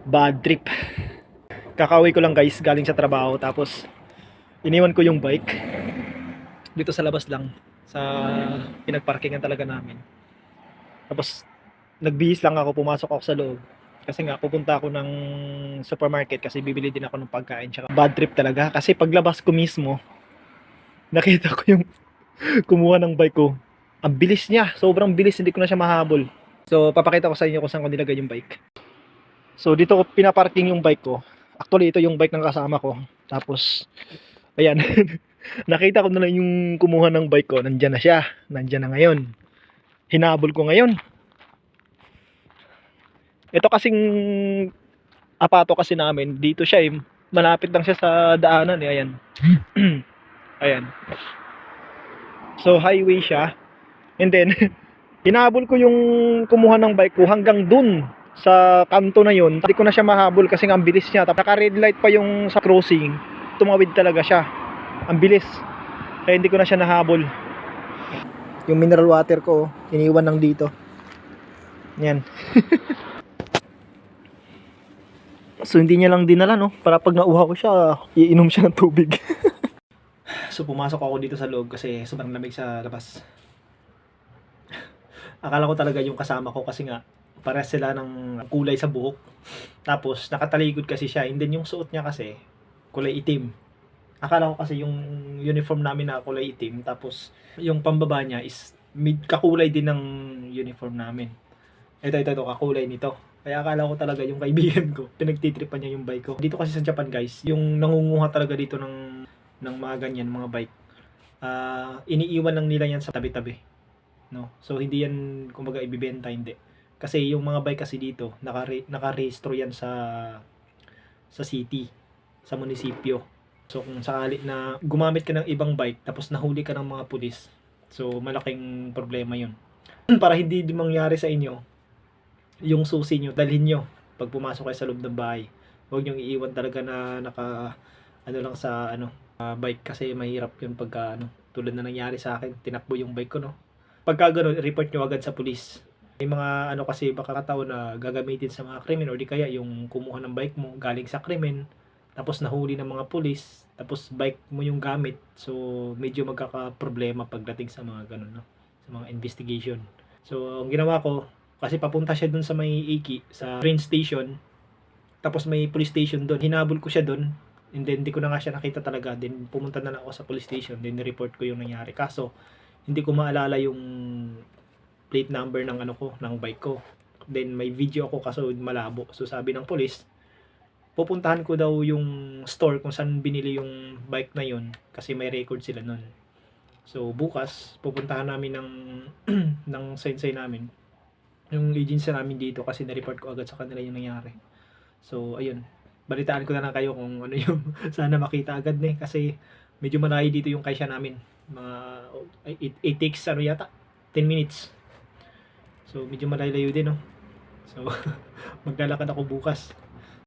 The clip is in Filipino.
Bad trip. Kakauwi ko lang guys, galing sa trabaho. Tapos, iniwan ko yung bike. Dito sa labas lang. Sa pinagparkingan talaga namin. Tapos, nagbihis lang ako, pumasok ako sa loob. Kasi nga, pupunta ako ng supermarket kasi bibili din ako ng pagkain. Tsaka bad trip talaga. Kasi paglabas ko mismo, nakita ko yung kumuha ng bike ko. Ang bilis niya. Sobrang bilis. Hindi ko na siya mahabol. So, papakita ko sa inyo kung saan ko nilagay yung bike. So, dito ko pinaparking yung bike ko. Actually, ito yung bike ng kasama ko. Tapos, ayan. Nakita ko na lang yung kumuha ng bike ko. Nandyan na siya. Nandyan na ngayon. Hinabol ko ngayon. Ito kasing apato kasi namin. Dito siya eh. Malapit lang siya sa daanan eh. Ayan. Ayan. So, highway siya. And then, hinabol ko yung kumuha ng bike ko hanggang dun sa kanto na yun. Hindi ko na siya mahabol kasi nga ang bilis niya. Tapos naka red light pa yung sa crossing. Tumawid talaga siya. Ang bilis. Kaya hindi ko na siya nahabol. Yung mineral water ko, iniwan lang dito. Yan. So hindi niya lang dinala no, para pag nauha ko siya, iinom siya ng tubig. So pumasok ako dito sa loob kasi sobrang lamig sa labas. Akala ko talaga yung kasama ko kasi nga parehas sila ng kulay sa buhok. Tapos nakatalikod kasi siya, and then yung suot niya kasi kulay itim. Akala ko kasi yung uniform namin na kulay itim, tapos yung pambaba niya is kakulay din ng uniform namin. Ito, kakulay nito. Kaya akala ko talaga yung kaibigan ko, pinagtitripan niya yung bike ko. Dito kasi sa Japan guys, yung nangunguha talaga dito ng mga ganyan, mga bike. Iniiwan lang nila yan sa tabi-tabi. No? So hindi yan kumbaga ibibenta, hindi. Kasi yung mga bike kasi dito, naka-rehistro yan sa city, sa munisipyo. So kung sakali na gumamit ka ng ibang bike tapos nahuli ka ng mga pulis, so malaking problema yun. Para hindi din mangyari sa inyo, yung susi nyo, dalhin nyo pag pumasok kayo sa loob ng bahay. Huwag nyo iiwan talaga na lang sa bike kasi mahirap yun pagka tulad na nangyari sa akin, tinakbo yung bike ko no. Pagka ganun, report nyo agad sa pulis. May mga kasi baka kataon na gagamitin sa mga krimen, or di kaya yung kumuha ng bike mo galing sa krimen, tapos nahuli ng mga pulis, tapos bike mo yung gamit. So medyo magkaka-problema pagdating sa mga ganun no, sa mga investigation. So ang ginawa ko, kasi papunta siya dun sa may Iki, sa train station, tapos may police station dun. Hinabol ko siya dun, and then hindi ko na nga siya nakita talaga. Then pumunta na lang ako sa police station, then report ko yung nangyari. Kaso hindi ko maalala yung plate number ng ng bike ko. Then may video ako kaso malabo. So sabi ng police, pupuntahan ko daw yung store kung saan binili yung bike na yun kasi may record sila nun. So bukas pupuntahan namin ng sensei namin, yung agency namin dito, kasi na-report ko agad sa kanila yung nangyari. So ayun, balitaan ko na lang kayo kung ano yung sana makita agad kasi medyo malayo dito yung kaisya namin. It takes 10 minutes. So medyo malayo din no. So maglalakad ako bukas.